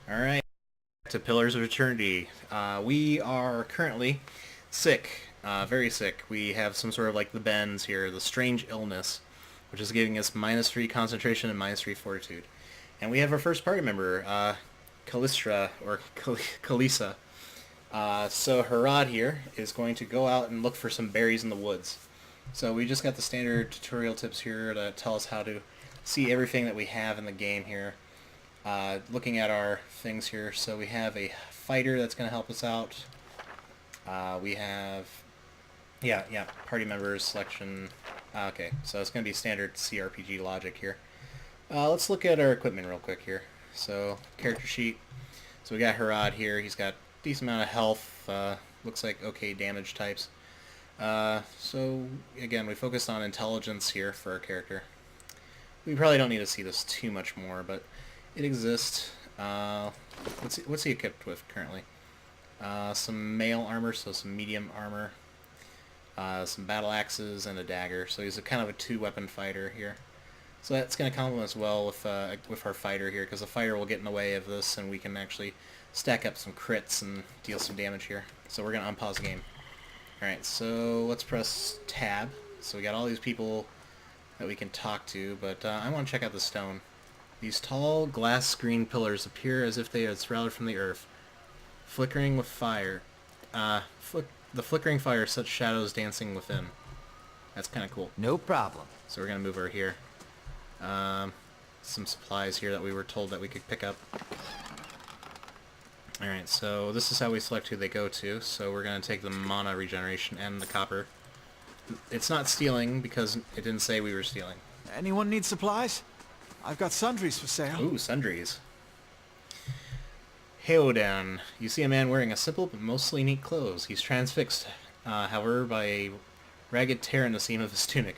Alright, to Pillars of Eternity. We are currently sick, very sick. We have some sort of like the bends here, the strange illness, which is giving us -3 concentration and -3 fortitude. And we have our first party member, Kalistra, or Kalisa. So Harad here is going to go out and look for some berries in the woods. So we just got the standard tutorial tips here to tell us how to see everything that we have in the game here. Looking at our things here, so we have a fighter that's going to help us out. We have, yeah, party members selection. Okay, so it's going to be standard CRPG logic here. Let's look at our equipment real quick here. So, character sheet. So we got Harad here. He's got a decent amount of health. Looks like okay damage types. So, again, we focused on intelligence here for our character. We probably don't need to see this too much more, but it exists. What's he equipped with currently? Some mail armor, so some medium armor. Some battle axes and a dagger. So he's a kind of a two-weapon fighter here. So that's going to complement us well with our fighter here, because the fighter will get in the way of this, and we can actually stack up some crits and deal some damage here. So we're going to unpause the game. Alright, so let's press tab. So we got all these people that we can talk to, but I want to check out the stone. These tall glass screen pillars appear as if they had sprouted from the earth, flickering with fire. The flickering fire sets shadows dancing within. That's kind of cool. No problem. So we're going to move over here. Some supplies here that we were told that we could pick up. Alright, so this is how we select who they go to. So we're going to take the mana regeneration and the copper. It's not stealing because it didn't say we were stealing. Anyone need supplies? I've got sundries for sale. Ooh, sundries. Heodan. You see a man wearing a simple but mostly neat clothes. He's transfixed, however, by a ragged tear in the seam of his tunic.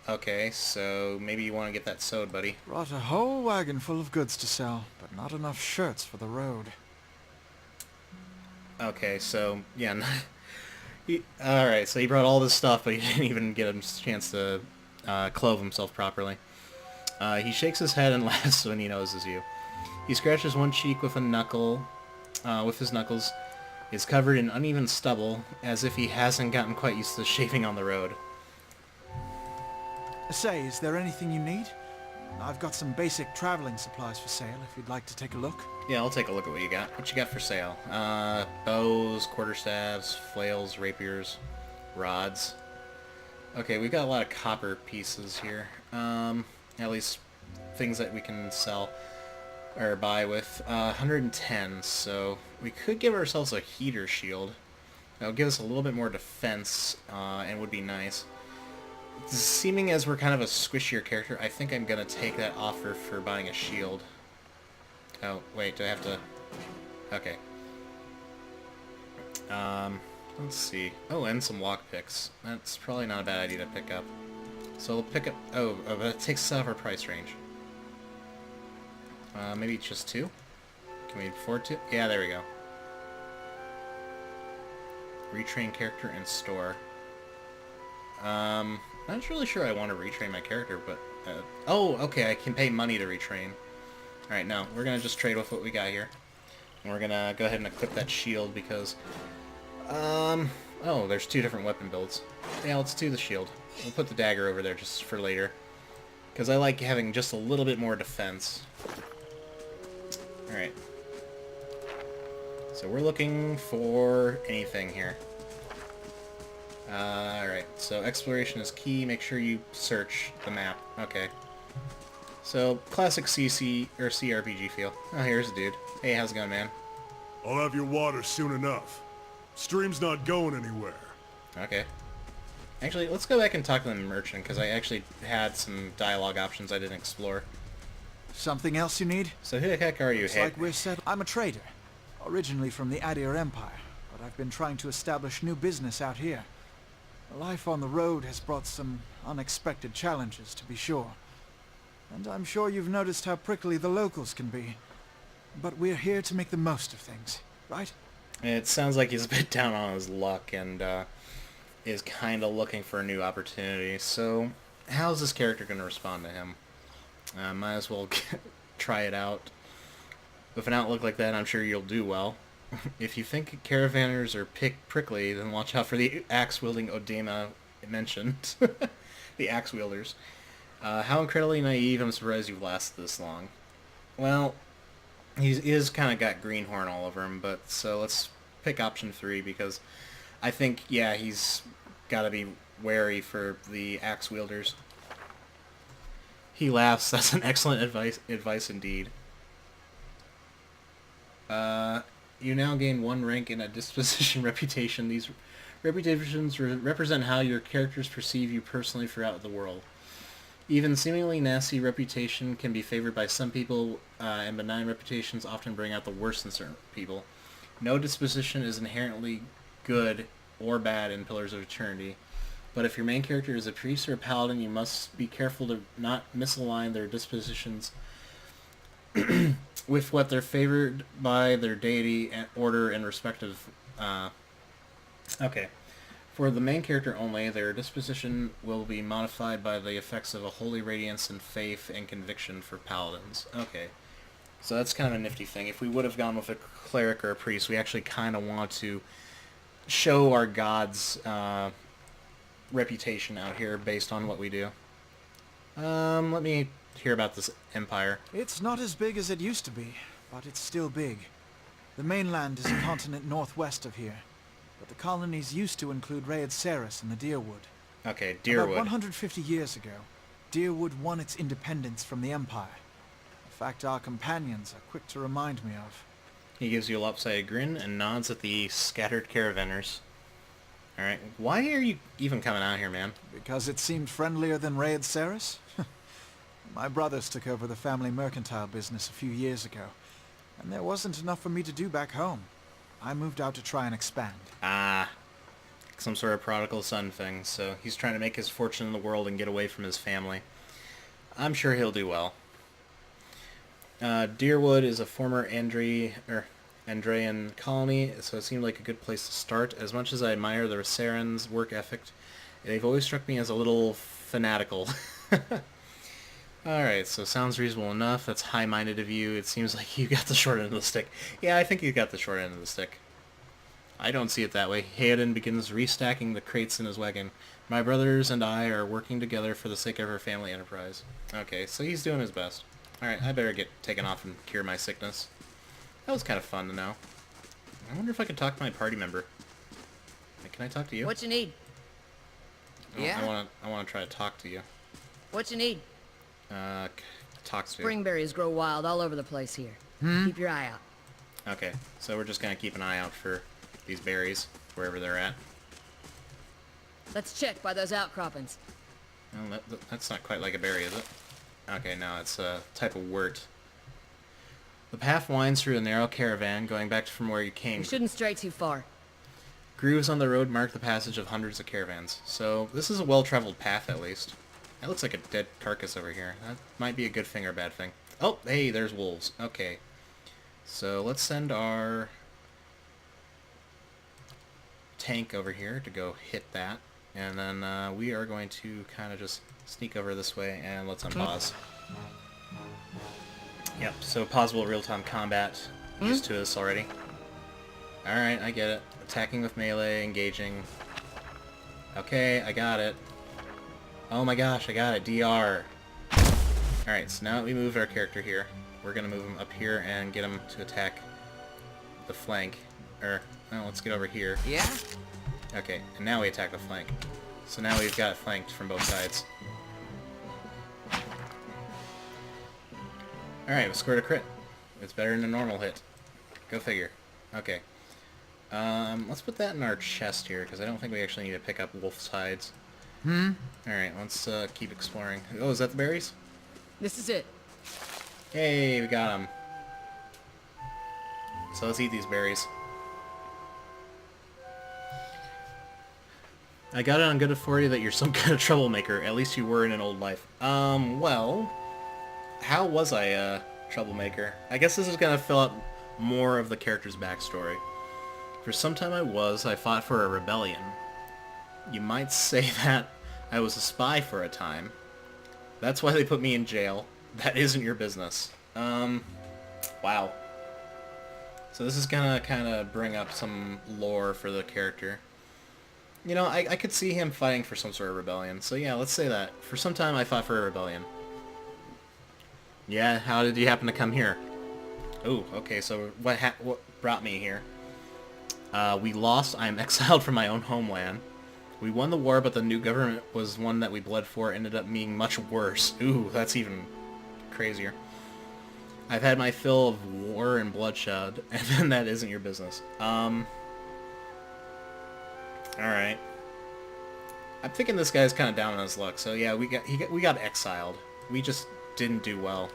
Okay, so maybe you want to get that sewed, buddy. Brought a whole wagon full of goods to sell, but not enough shirts for the road. Okay, so, yeah. Alright, so he brought all this stuff, but he didn't even get a chance to clothe himself properly. He shakes his head and laughs when he notices you. He scratches one cheek with a knuckle, with his knuckles. Is covered in uneven stubble, as if he hasn't gotten quite used to shaving on the road. Say, is there anything you need? I've got some basic traveling supplies for sale if you'd like to take a look. Yeah, I'll take a look at what you got. What you got for sale? Bows, quarterstaffs, flails, rapiers, rods. Okay, we've got a lot of copper pieces here. At least things that we can sell or buy with. 110, so we could give ourselves a heater shield. That would give us a little bit more defense, and would be nice. Seeming as we're kind of a squishier character, I think I'm going to take that offer for buying a shield. Oh, wait, do I have to... Okay. Let's see. Oh, and some lockpicks. That's probably not a bad idea to pick up. So we'll pick up... Oh, but it takes us out of our price range. Maybe just two? Can we afford two? Yeah, there we go. Retrain character and store. Not really sure I want to retrain my character, but... oh, okay, I can pay money to retrain. Alright, no, we're going to just trade with what we got here. And we're going to go ahead and equip that shield because... oh, there's two different weapon builds. Yeah, let's do the shield. We'll put the dagger over there just for later. Because I like having just a little bit more defense. Alright. So we're looking for anything here. Alright, so exploration is key. Make sure you search the map. Okay. So, classic CC, or CRPG feel. Oh, here's a dude. Hey, how's it going, man? I'll have your water soon enough. Stream's not going anywhere. Okay. Actually, let's go back and talk to the merchant, because I actually had some dialogue options I didn't explore. Something else you need? So who the heck are you? Looks like we're set. I'm a trader, originally from the Adir Empire, but I've been trying to establish new business out here. Life on the road has brought some unexpected challenges, to be sure. And I'm sure you've noticed how prickly the locals can be. But we're here to make the most of things, right? It sounds like he's a bit down on his luck and is kind of looking for a new opportunity. So, how's this character going to respond to him? Might as well try it out. With an outlook like that, I'm sure you'll do well. If you think caravanners are prickly, then watch out for the axe-wielding Odema mentioned. The axe-wielders. How incredibly naive, I'm surprised you've lasted this long. Well, he is kind of got greenhorn all over him, but so let's pick option 3 because I think, yeah, he's got to be wary for the axe-wielders. He laughs. That's an excellent advice indeed. You now gain 1 rank in a disposition reputation. These reputations represent how your characters perceive you personally throughout the world. Even seemingly nasty reputation can be favored by some people, and benign reputations often bring out the worst in certain people. No disposition is inherently good or bad in Pillars of Eternity, but if your main character is a priest or a paladin, you must be careful to not misalign their dispositions with what they're favored by their deity, and order, and respective... Okay. For the main character only, their disposition will be modified by the effects of a holy radiance and faith and conviction for paladins. Okay. So that's kind of a nifty thing. If we would have gone with a cleric or a priest, we actually kind of want to show our god's reputation out here based on what we do. Let me hear about this empire. It's not as big as it used to be, but it's still big. The mainland is a continent northwest of here, but the colonies used to include Raed Ceres and the Deerwood. Okay, Deerwood. About 150 years ago, Deerwood won its independence from the Empire. A fact our companions are quick to remind me of. He gives you a lopsided grin and nods at the scattered caravanners. Alright, why are you even coming out here, man? Because it seemed friendlier than Raed Ceres? My brothers took over the family mercantile business a few years ago, and there wasn't enough for me to do back home. I moved out to try and expand. Ah, some sort of prodigal son thing, so he's trying to make his fortune in the world and get away from his family. I'm sure he'll do well. Deerwood is a former Andrean colony, so it seemed like a good place to start. As much as I admire the Sarens' work ethic, they've always struck me as a little fanatical. Alright, so sounds reasonable enough. That's high-minded of you. It seems like you got the short end of the stick. Yeah, I think you got the short end of the stick. I don't see it that way. Hayden begins restacking the crates in his wagon. My brothers and I are working together for the sake of our family enterprise. Okay, so he's doing his best. Alright, I better get taken off and cure my sickness. That was kind of fun to know. I wonder if I could talk to my party member. Can I talk to you? What you need? I want to try to talk to you. What you need? Talk to. Springberries grow wild all over the place here. Keep your eye out. Okay, so we're just gonna keep an eye out for these berries, wherever they're at. Let's check by those outcroppings. Well, that's not quite like a berry, is it? Okay, no, it's a type of wort. The path winds through a narrow caravan, going back from where you came. We shouldn't stray too far. Grooves on the road mark the passage of hundreds of caravans. So, this is a well-traveled path, at least. That looks like a dead carcass over here. That might be a good thing or a bad thing. Oh, hey, there's wolves. Okay. So, let's send our tank over here to go hit that. And then we are going to kind of just sneak over this way, and let's unpause. Yep, so pausable real-time combat. Used to this already. Alright, I get it. Attacking with melee, engaging. Okay, I got it. Oh my gosh, I got it. DR. Alright, so now that we moved our character here, we're going to move him up here and get him to attack the flank. No, let's get over here. Yeah? Okay, and now we attack the flank. So now we've got it flanked from both sides. Alright, we scored a crit. It's better than a normal hit. Go figure. Okay. Let's put that in our chest here, because I don't think we actually need to pick up wolf's hides. Alright, let's keep exploring. Oh, is that the berries? This is it. Hey, we got them. So let's eat these berries. I got it on good authority that you're some kind of troublemaker. At least you were in an old life. Well, how was I a troublemaker? I guess this is going to fill out more of the character's backstory. For some time I fought for a rebellion. You might say that I was a spy for a time. That's why they put me in jail. That isn't your business. Wow. So this is gonna kind of bring up some lore for the character. You know, I could see him fighting for some sort of rebellion. So yeah, let's say that. For some time I fought for a rebellion. Yeah, how did you happen to come here? Oh, okay, so what brought me here? We lost. I am exiled from my own homeland. We won the war, but the new government was one that we bled for. Ended up being much worse. Ooh, that's even crazier. I've had my fill of war and bloodshed, and then that isn't your business. Alright. I'm thinking this guy's kind of down on his luck, so yeah, we got exiled. We just didn't do well.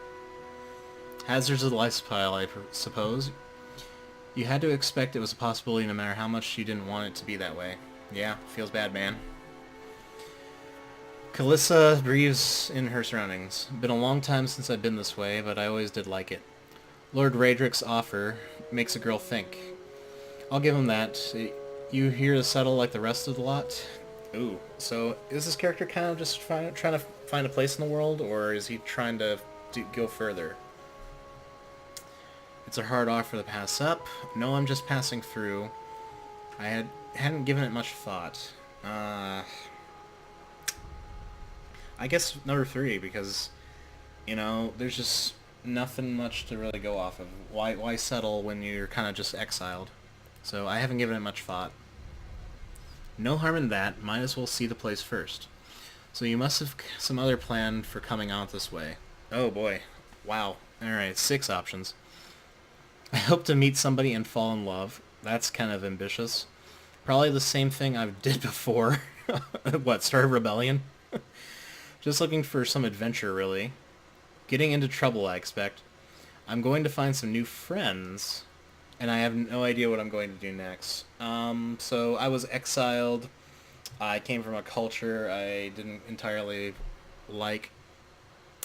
Hazards of the lifestyle, I suppose. You had to expect it was a possibility no matter how much you didn't want it to be that way. Yeah, feels bad, man. Calissa breathes in her surroundings. Been a long time since I've been this way, but I always did like it. Lord Raedric's offer makes a girl think. I'll give him that. You here to settle like the rest of the lot? Ooh, so is this character kind of just trying to find a place in the world, or is he trying to go further? It's a hard offer to pass up. No, I'm just passing through. I hadn't given it much thought. I guess number 3, because, you know, there's just nothing much to really go off of. Why settle when you're kind of just exiled? So I haven't given it much thought. No harm in that. Might as well see the place first. So you must have some other plan for coming out this way. Oh boy. Wow. Alright, 6 options. I hope to meet somebody and fall in love. That's kind of ambitious. Probably the same thing I did before. What, start a rebellion? Just looking for some adventure, really. Getting into trouble, I expect. I'm going to find some new friends, and I have no idea what I'm going to do next. So I was exiled. I came from a culture I didn't entirely like.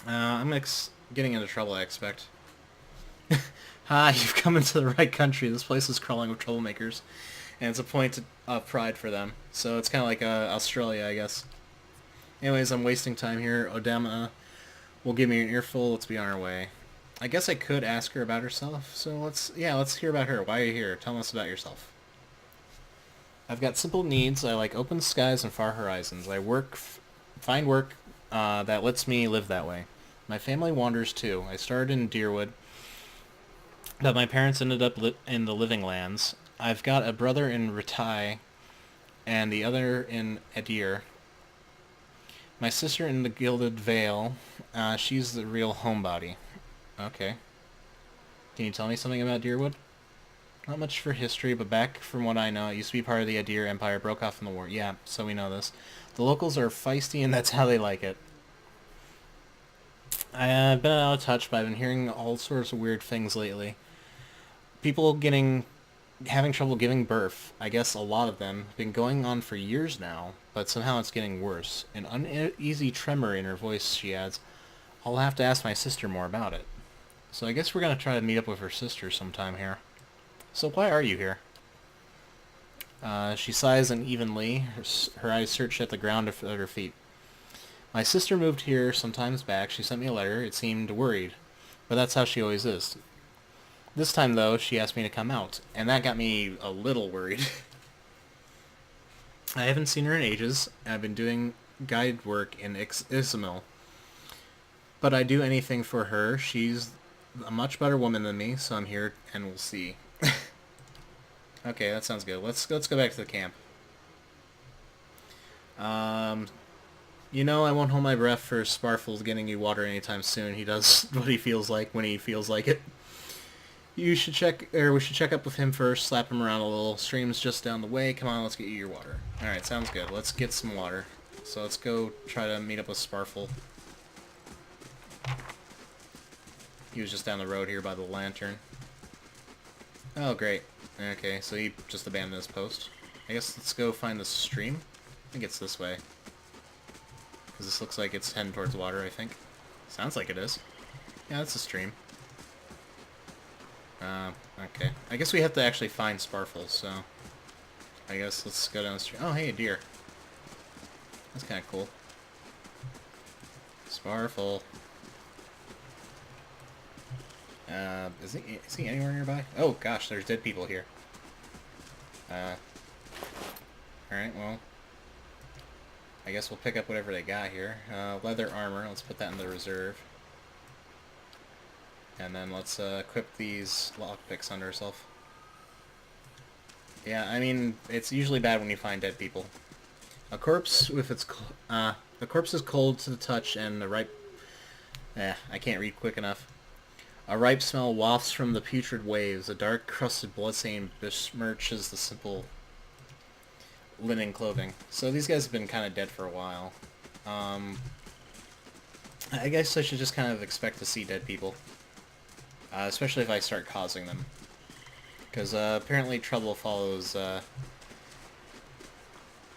I'm getting into trouble, I expect. Ha, you've come into the right country. This place is crawling with troublemakers, and it's a point of pride for them. So it's kind of like Australia, I guess. Anyways, I'm wasting time here. Odema will give me an earful. Let's be on our way. I guess I could ask her about herself. So let's hear about her. Why are you here? Tell us about yourself. I've got simple needs. I like open skies and far horizons. I find work that lets me live that way. My family wanders too. I started in Deerwood, but my parents ended up in the Living Lands. I've got a brother in Ratai and the other in Adir. My sister in the Gilded Vale. She's the real homebody. Okay. Can you tell me something about Deerwood? Not much for history, but back from what I know, it used to be part of the Adir Empire, broke off in the war. Yeah, so we know this. The locals are feisty, and that's how they like it. I've been out of touch, but I've been hearing all sorts of weird things lately. People having trouble giving birth. I guess a lot of them. Been going on for years now, but somehow it's getting worse. An uneasy tremor in her voice, she adds. I'll have to ask my sister more about it. So I guess we're going to try to meet up with her sister sometime here. So why are you here? She sighs unevenly. Her eyes search at the ground at her feet. My sister moved here some times back. She sent me a letter. It seemed worried. But that's how she always is. This time, though, she asked me to come out. And that got me a little worried. I haven't seen her in ages. I've been doing guide work in Ismail. But I do anything for her. She's a much better woman than me, so I'm here and we'll see. Okay, that sounds good. Let's go back to the camp. You know, I won't hold my breath for Sparfle's getting you water anytime soon. He does what he feels like when he feels like it. We should check up with him first, slap him around a little. Stream's just down the way. Come on, let's get you your water. Alright, sounds good. Let's get some water. So let's go try to meet up with Sparfle. He was just down the road here by the lantern. Oh, great. Okay, so he just abandoned his post. I guess let's go find the stream. I think it's this way. Because this looks like it's heading towards water, I think. Sounds like it is. Yeah, that's a stream. Okay. I guess we have to actually find Sparfle, so... I guess let's go down the stream. Oh, hey, a deer. That's kind of cool. Sparfle. Is he anywhere nearby? Oh gosh, there's dead people here. Alright, well, I guess we'll pick up whatever they got here. Leather armor, let's put that in the reserve. And then let's equip these lockpicks under ourselves. Yeah, I mean, it's usually bad when you find dead people. A corpse with the corpse is cold to the touch, and the ripe... I can't read quick enough. A ripe smell wafts from the putrid waves. A dark, crusted bloodstain besmirches the simple linen clothing. So these guys have been kind of dead for a while. I guess I should just kind of expect to see dead people. Especially if I start causing them. Because apparently trouble follows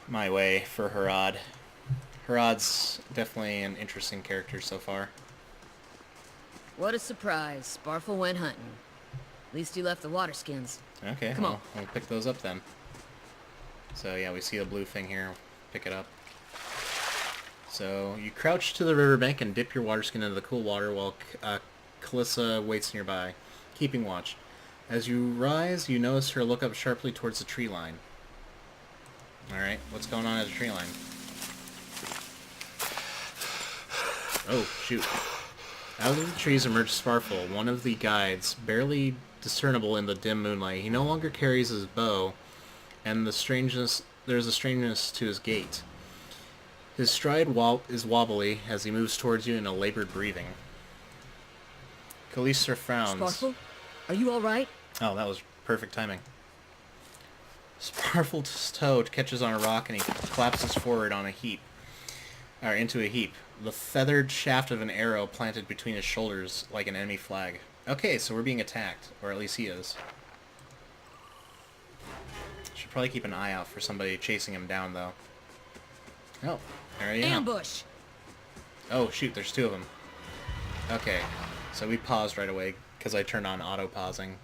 my way for Harad. Harad's definitely an interesting character so far. What a surprise. Sparfle went hunting. At least you left the water skins. Okay, Come on. We'll pick those up then. So yeah, we see the blue thing here. Pick it up. So you crouch to the riverbank and dip your water skin into the cool water while Kalissa waits nearby, keeping watch. As you rise, you notice her look up sharply towards the tree line. Alright, what's going on at the tree line? Oh, shoot. Out of the trees emerged Sparfle, one of the guides, barely discernible in the dim moonlight. He no longer carries his bow, and there's a strangeness to his gait. His stride is wobbly as he moves towards you in a labored breathing. Kalissa frowns. Sparfle? Are you alright? Oh, that was perfect timing. Sparfle's toe catches on a rock and he collapses forward on a heap. Or into a heap. The feathered shaft of an arrow planted between his shoulders like an enemy flag. Okay, so we're being attacked. Or at least he is. Should probably keep an eye out for somebody chasing him down, though. Oh, there you go. Ambush! Oh, shoot, there's two of them. Okay, so we paused right away because I turned on auto-pausing.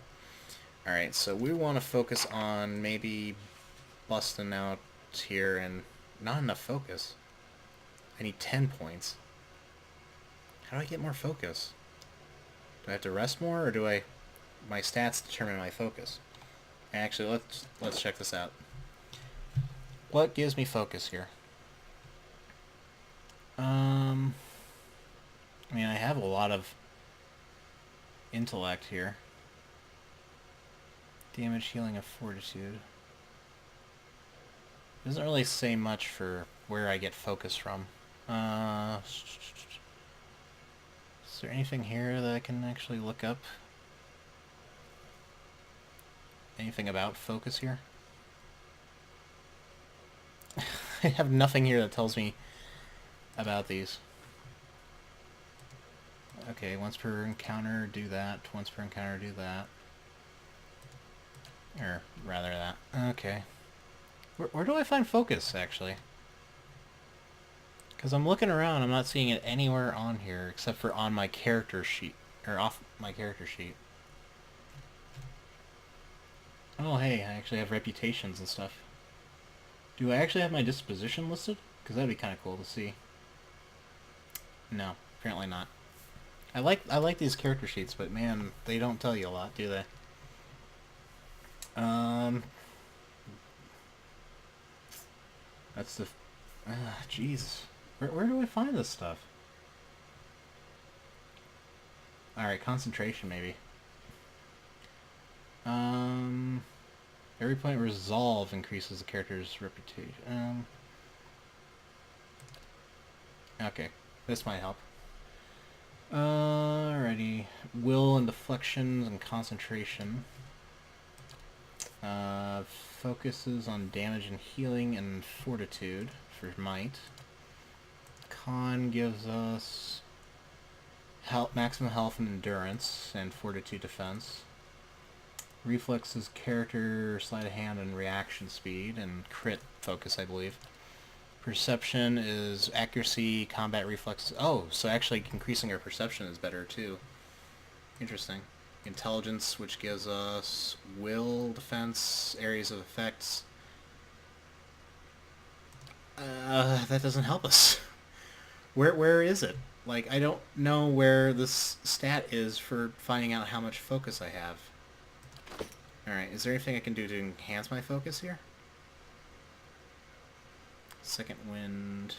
Alright, so we want to focus on maybe busting out here, and not enough focus. I need 10 points. How do I get more focus? Do I have to rest more, or do my stats determine my focus? Actually, let's check this out. What gives me focus here? I mean, I have a lot of intellect here. Damage, healing, of fortitude. Doesn't really say much for where I get focus from. Is there anything here that I can actually look up? Anything about focus here? I have nothing here that tells me about these. Okay, once per encounter, do that. Once per encounter, do that. Or, rather that. Okay. Where do I find focus, actually? Because I'm looking around, I'm not seeing it anywhere on here, except for on my character sheet. Or off my character sheet. Oh, hey, I actually have reputations and stuff. Do I actually have my disposition listed? Because that'd be kind of cool to see. No, apparently not. I like these character sheets, but man, they don't tell you a lot, do they? That's the... jeez. Where do I find this stuff? Alright, concentration, maybe. Every point resolve increases the character's reputation. Okay, this might help. Alrighty. Will and deflections and concentration. Focuses on damage and healing and fortitude for might. Con gives us maximum health and endurance and fortitude defense. Reflexes character, sleight of hand, and reaction speed, and crit focus, I believe. Perception is accuracy, combat reflexes. Oh, so actually increasing our perception is better too. Interesting. Intelligence, which gives us will, defense, areas of effects. That doesn't help us. Where is it? like, I don't know where this stat is for finding out how much focus I have. Alright, is there anything I can do to enhance my focus here? Second wind...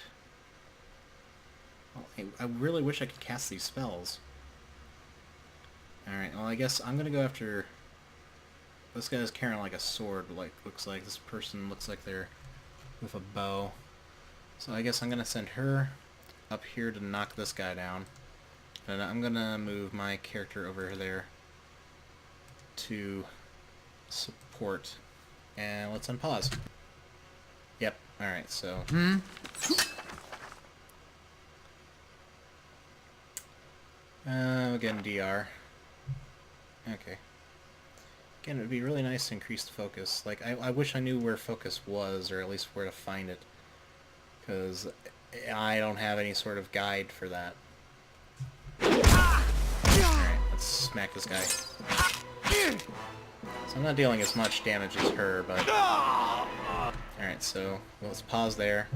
Well, I really wish I could cast these spells. Alright, well I guess I'm gonna go after... This guy's carrying like a sword, looks like. This person looks like they're with a bow. So I guess I'm gonna send her up here to knock this guy down. And I'm gonna move my character over there to support. And let's unpause. Yep, alright, so... Again, DR. Okay. Again, it would be really nice to increase the focus. Like, I wish I knew where focus was, or at least where to find it. Because I don't have any sort of guide for that. Alright, let's smack this guy. So I'm not dealing as much damage as her, but... Alright, so let's pause there.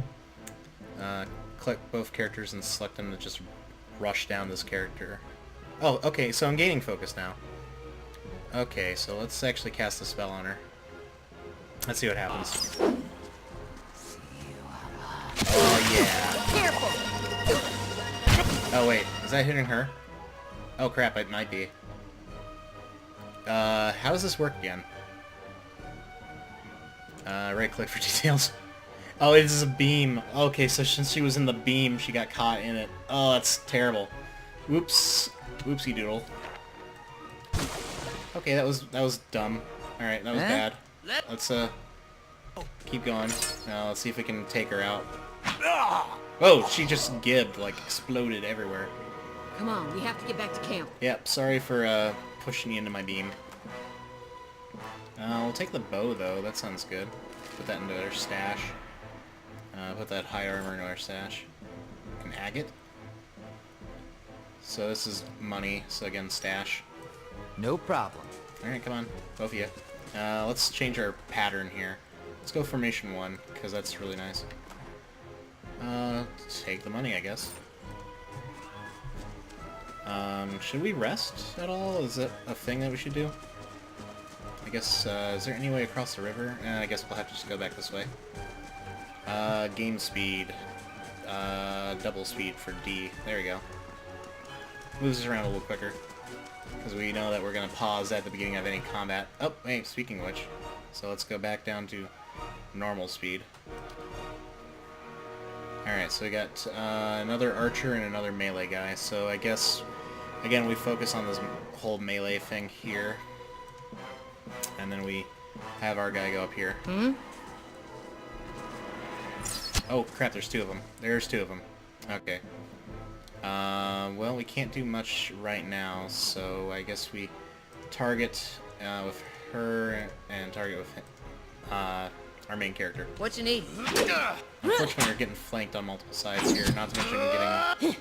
Click both characters and select them to just rush down this character. Oh, okay, so I'm gaining focus now. Okay, so let's actually cast a spell on her. Let's see what happens. Oh, yeah. Careful! Oh, wait. Is that hitting her? Oh, crap, it might be. How does this work again? Right-click for details. Oh, it is a beam. Okay, so since she was in the beam, she got caught in it. Oh, that's terrible. Whoops. Whoopsie doodle. Okay, that was dumb. Alright, that was bad. Let's, keep going. Now, let's see if we can take her out. Oh, she just gibbed, like, exploded everywhere. Come on, we have to get back to camp. Yep, sorry for, pushing you into my beam. We'll take the bow, though. That sounds good. Put that into our stash. Put that high armor into our stash. An agate. So this is money, so again, stash. No problem. Alright, come on. Both of you. Let's change our pattern here. Let's go formation 1, because that's really nice. Take the money, I guess. Should we rest at all? Is that a thing that we should do? I guess, is there any way across the river? I guess we'll have to just go back this way. Game speed. Double speed for D. There we go. Moves us around a little quicker. Because we know that we're going to pause at the beginning of any combat. Oh, hey, speaking of which. So let's go back down to normal speed. Alright, so we got another archer and another melee guy. So I guess, again, we focus on this whole melee thing here. And then we have our guy go up here. Oh, crap, there's two of them. There's two of them. Okay. Well, we can't do much right now, so I guess we target with her and target with our main character. What you need? Unfortunately, we're getting flanked on multiple sides here, not to mention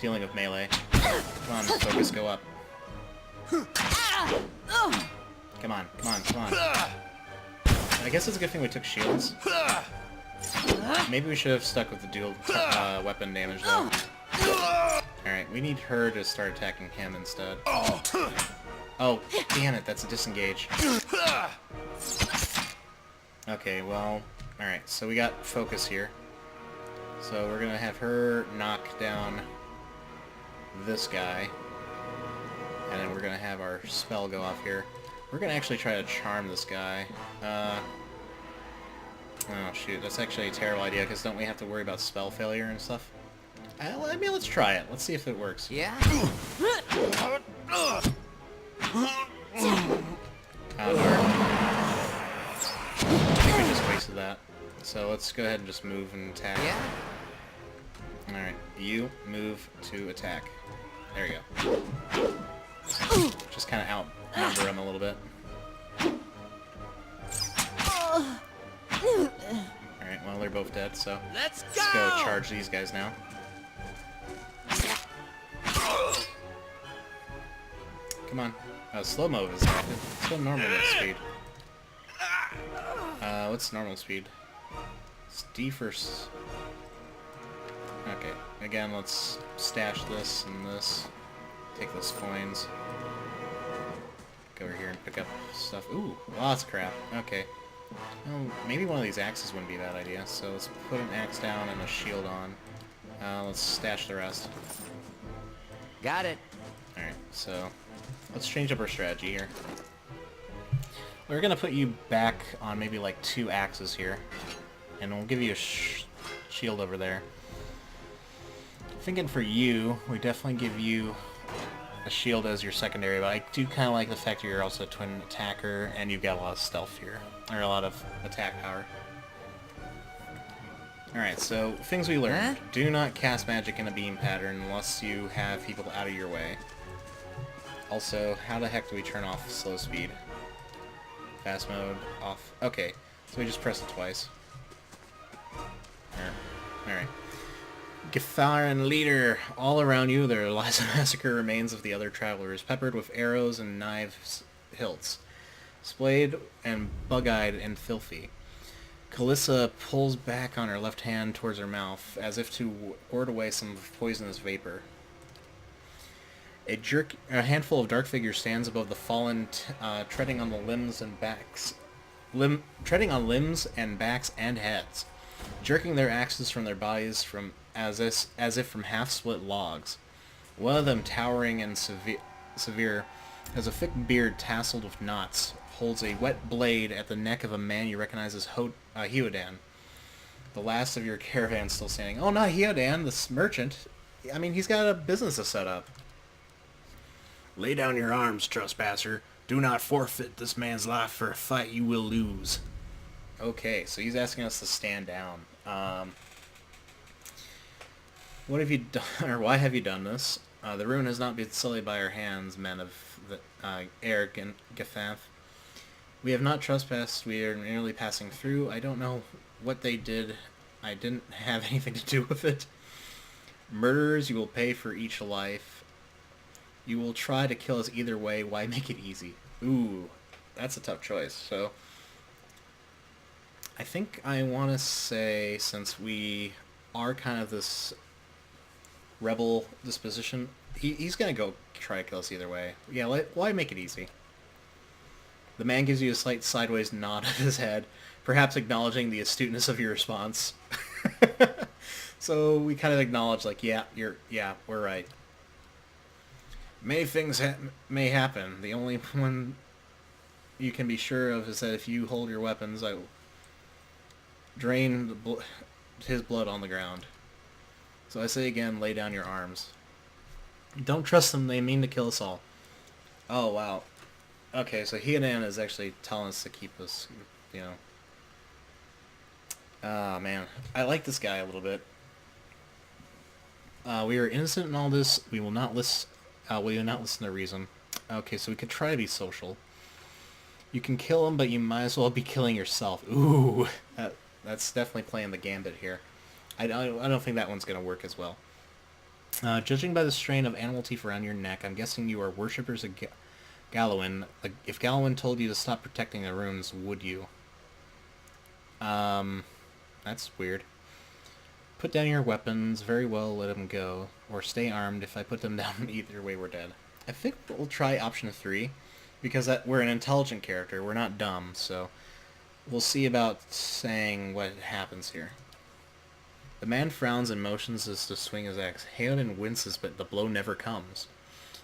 dealing with melee. Come on, focus, go up. Come on, come on, come on. I guess it's a good thing we took shields. Maybe we should have stuck with the dual weapon damage, though. Alright, we need her to start attacking him instead. Oh, damn it, that's a disengage. Okay, well, alright, so we got focus here. So we're gonna have her knock down this guy. And then we're gonna have our spell go off here. We're gonna actually try to charm this guy. Oh shoot, that's actually a terrible idea, because don't we have to worry about spell failure and stuff? I mean, let's try it. Let's see if it works. Yeah? Oh, darn. I think we just wasted that. So let's go ahead and just move and attack. Yeah? Alright, you move to attack. There you go. Just kind of outnumber him a little bit. Alright, well, they're both dead, so Let's go charge these guys now. Come on. Slow-mo is active. Let's go normal speed. What's normal speed? It's D first. Okay, again, let's stash this and this. Take those coins. Go over here and pick up stuff. Ooh, lots of crap. Okay. Oh, maybe one of these axes wouldn't be a bad idea. So let's put an axe down and a shield on. Let's stash the rest. Got it. Alright, so let's change up our strategy here. We're gonna put you back on maybe like 2 axes here. And we'll give you a shield over there. Thinking for you, we definitely give you a shield as your secondary, but I do kind of like the fact that you're also a twin attacker, and you've got a lot of stealth here, or a lot of attack power. Alright, so things we learned. Huh? Do not cast magic in a beam pattern unless you have people out of your way. Also, how the heck do we turn off slow speed? Fast mode, off. Okay, so we just press it twice. Alright. Getharan leader, all around you there lies a massacre remains of the other travelers, peppered with arrows and knives hilts, splayed and bug-eyed and filthy. Calissa pulls back on her left hand towards her mouth, as if to ward away some poisonous vapor. A handful of dark figures stands above the fallen, treading on the limbs and backs, treading on limbs and backs and heads, jerking their axes from their bodies as if from half-split logs. One of them, towering and severe, has a thick beard tasseled with knots, holds a wet blade at the neck of a man you recognize as Hiodan, the last of your caravan still standing. Oh, not Hiodan, this merchant. I mean, he's got a business to set up. Lay down your arms, trespasser. Do not forfeit this man's life for a fight you will lose. Okay, so he's asking us to stand down. What have you done, or why have you done this? The ruin has not been sullied by our hands, men of the Air Gethath. We have not trespassed. We are merely passing through. I don't know what they did. I didn't have anything to do with it. Murderers, you will pay for each life. You will try to kill us either way. Why make it easy? Ooh, that's a tough choice. So, I think I want to say, since we are kind of this rebel disposition, he's going to go try to kill us either way. Yeah, why make it easy? The man gives you a slight sideways nod of his head, perhaps acknowledging the astuteness of your response. So we kind of acknowledge, like, yeah, we're right. Many things may happen. The only one you can be sure of is that if you hold your weapons, I will drain his blood on the ground. So I say again, lay down your arms. Don't trust them, they mean to kill us all. Oh, wow. Okay, so Hiodan is actually telling us to keep us, you know. Ah, man. I like this guy a little bit. We are innocent in all this. We will not listen to reason. Okay, so we could try to be social. You can kill him, but you might as well be killing yourself. Ooh, that's definitely playing the gambit here. I don't think that one's going to work as well. Judging by the strain of animal teeth around your neck, I'm guessing you are worshippers of Gallowin. If Gallowin told you to stop protecting the ruins, would you? That's weird. Put down your weapons. Very well, let them go. Or stay armed. If I put them down, either way we're dead. I think we'll try option 3, because we're an intelligent character. We're not dumb, so we'll see about saying what happens here. The man frowns and motions as to swing his axe. Hiodan winces, but the blow never comes.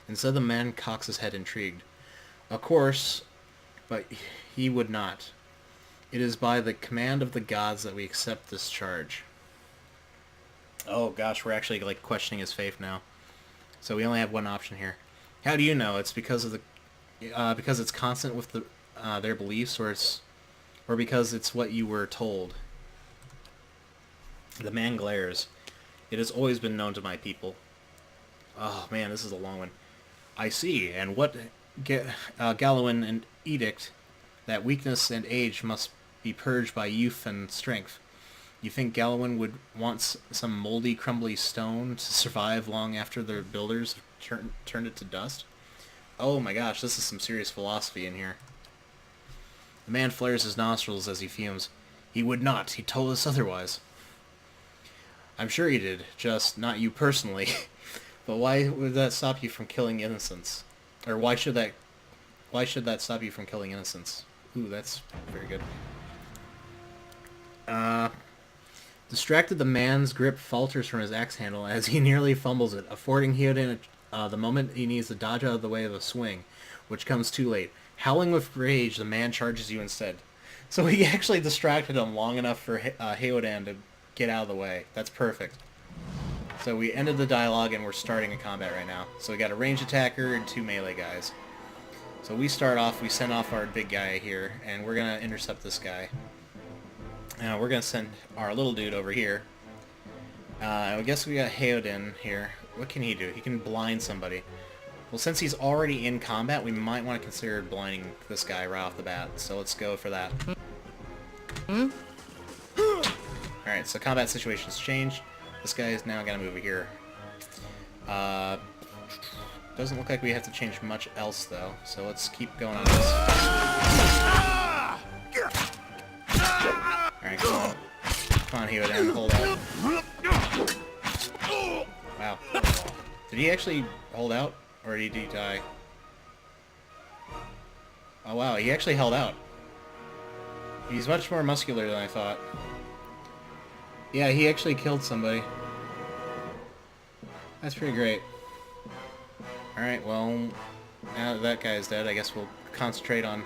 Instead, the man cocks his head, intrigued. Of course, but he would not. It is by the command of the gods that we accept this charge. Oh gosh, we're actually like questioning his faith now. So we only have one option here. How do you know? It's because of because it's constant with their beliefs, or because it's what you were told. The man glares. It has always been known to my people. Oh man, this is a long one. I see. And what Gallowin and edict that weakness and age must be purged by youth and strength. You think Gallowin would want some moldy, crumbly stone to survive long after their builders have turned it to dust? Oh my gosh, this is some serious philosophy in here. The man flares his nostrils as he fumes. He would not. He told us otherwise. I'm sure you did, just not you personally. But why would that stop you from killing innocents? Or why should that stop you from killing innocents? Ooh, that's very good. Distracted, the man's grip falters from his axe handle as he nearly fumbles it, affording Hyoden the moment he needs to dodge out of the way of a swing, which comes too late. Howling with rage, the man charges you instead. So he actually distracted him long enough for Hyoden to get out of the way. That's perfect. So we ended the dialogue and we're starting a combat right now. So we got a ranged attacker and 2 melee guys. So we start off, we send off our big guy here, and we're going to intercept this guy. We're going to send our little dude over here. I guess we got Hyoden here. What can he do? He can blind somebody. Well, since he's already in combat, we might want to consider blinding this guy right off the bat. So let's go for that. Alright, so combat situation's changed. This guy is now going to move over here. Doesn't look like we have to change much else, though. So let's keep going on this. Alright, come on. Come on, Hyoden, hold out. Wow. Did he actually hold out? Or did he die? Oh wow, he actually held out. He's much more muscular than I thought. Yeah, he actually killed somebody. That's pretty great. Alright, well, now that that guy's dead, I guess we'll concentrate on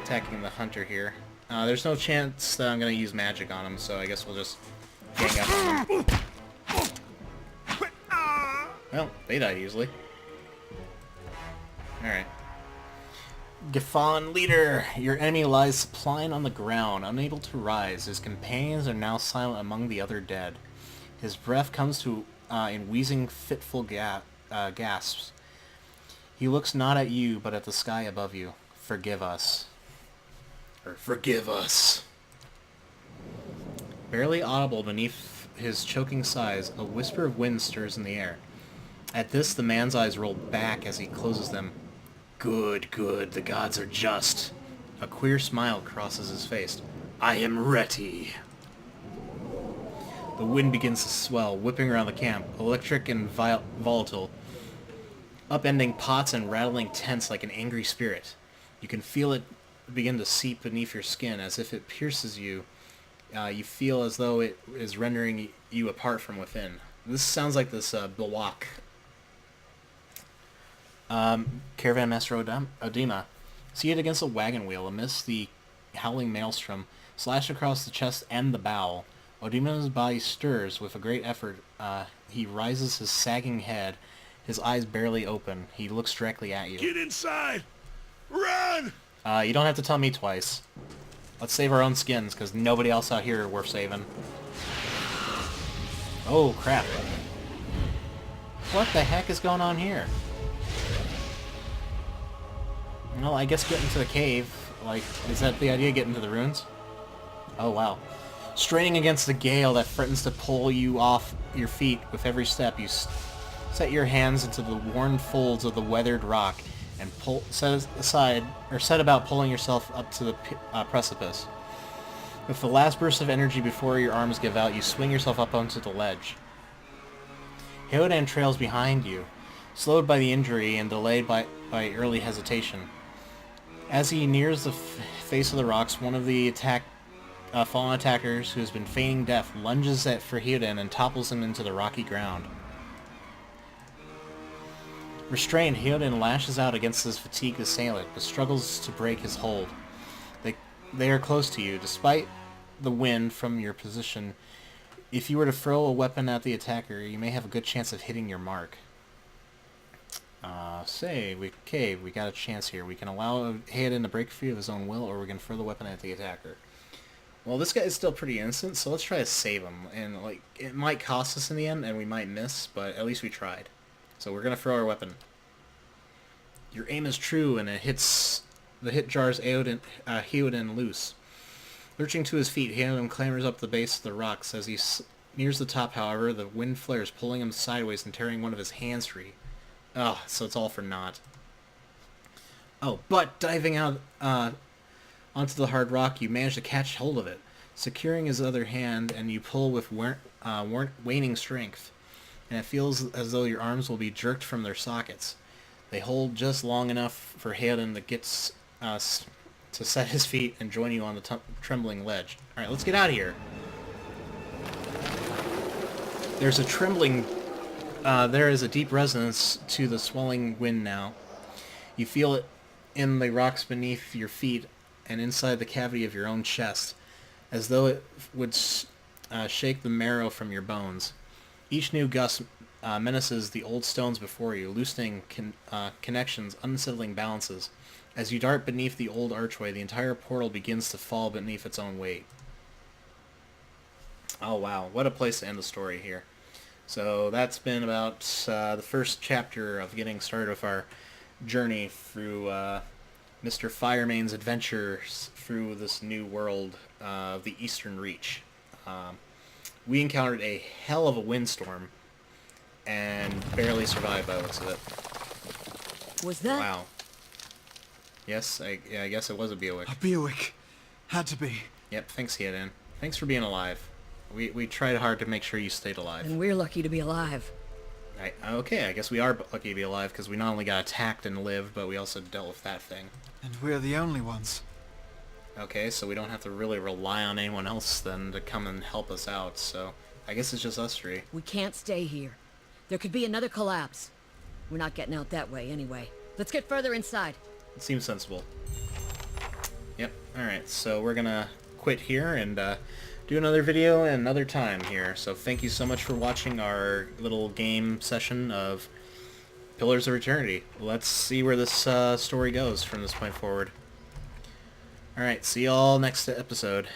attacking the hunter here. There's no chance that I'm going to use magic on him, so I guess we'll just gang up on him. Well, they die easily. Alright. Gefon leader, your enemy lies supine on the ground, unable to rise. His companions are now silent among the other dead. His breath comes to in wheezing, fitful gasps. He looks not at you, but at the sky above you. Forgive us. Or forgive us. Barely audible beneath his choking sighs, a whisper of wind stirs in the air. At this, the man's eyes roll back as he closes them. Good, good, the gods are just. A queer smile crosses his face. I am ready. The wind begins to swell, whipping around the camp, electric and volatile, upending pots and rattling tents like an angry spirit. You can feel it begin to seep beneath your skin as if it pierces you. You feel as though it is rendering you apart from within. This sounds like this Bilwak. Caravan Master Odima. Seated against a wagon wheel amidst the howling maelstrom, slashed across the chest and the bow. Odima's body stirs with a great effort. He rises his sagging head, his eyes barely open. He looks directly at you. Get inside! Run! You don't have to tell me twice. Let's save our own skins, because nobody else out here worth saving. Oh, crap. What the heck is going on here? Well, I guess get into the cave. Like, is that the idea, get into the ruins? Oh, wow. Straining against the gale that threatens to pull you off your feet with every step, you set your hands into the worn folds of the weathered rock and set about pulling yourself up to the precipice. With the last burst of energy before your arms give out, you swing yourself up onto the ledge. Hyoden trails behind you, slowed by the injury and delayed by early hesitation. As he nears the face of the rocks, one of the fallen attackers, who has been feigning death, lunges at Hyoden and topples him into the rocky ground. Restrained, Hyoden lashes out against his fatigued assailant, but struggles to break his hold. They are close to you. Despite the wind from your position, if you were to throw a weapon at the attacker, you may have a good chance of hitting your mark. We got a chance here. We can allow Hyoden to break free of his own will, or we can throw the weapon at the attacker. Well, this guy is still pretty innocent, so let's try to save him. And, like, it might cost us in the end, and we might miss, but at least we tried. So we're going to throw our weapon. Your aim is true, and the hit jars Hyoden loose. Lurching to his feet, Hyoden clambers up the base of the rocks. As he nears the top, however, the wind flares, pulling him sideways and tearing one of his hands free. Oh, so it's all for naught. Oh, but diving out onto the hard rock, you manage to catch hold of it. Securing his other hand, and you pull with waning strength, and it feels as though your arms will be jerked from their sockets. They hold just long enough for Hayden to get to set his feet and join you on the trembling ledge. All right, let's get out of here. There's a trembling. There is a deep resonance to the swelling wind now. You feel it in the rocks beneath your feet and inside the cavity of your own chest, as though it would shake the marrow from your bones. Each new gust menaces the old stones before you, loosening connections, unsettling balances. As you dart beneath the old archway, the entire portal begins to fall beneath its own weight. Oh wow, what a place to end the story here. So that's been about the first chapter of getting started with our journey through Mr. Firemane's adventures through this new world of the Eastern Reach. We encountered a hell of a windstorm and barely survived by the looks of it. Was that? Wow. Yes, I guess it was a Buick. A Buick. Had to be. Yep, thanks, Hayden. Thanks for being alive. We tried hard to make sure you stayed alive. And we're lucky to be alive. Okay, I guess we are lucky to be alive, because we not only got attacked and lived, but we also dealt with that thing. And we're the only ones. Okay, so we don't have to really rely on anyone else then to come and help us out, so I guess it's just us three. We can't stay here. There could be another collapse. We're not getting out that way anyway. Let's get further inside. It seems sensible. Yep, alright, so we're gonna quit here and do another video another time here. So thank you so much for watching our little game session of Pillars of Eternity. Let's see where this story goes from this point forward. Alright, see y'all next episode.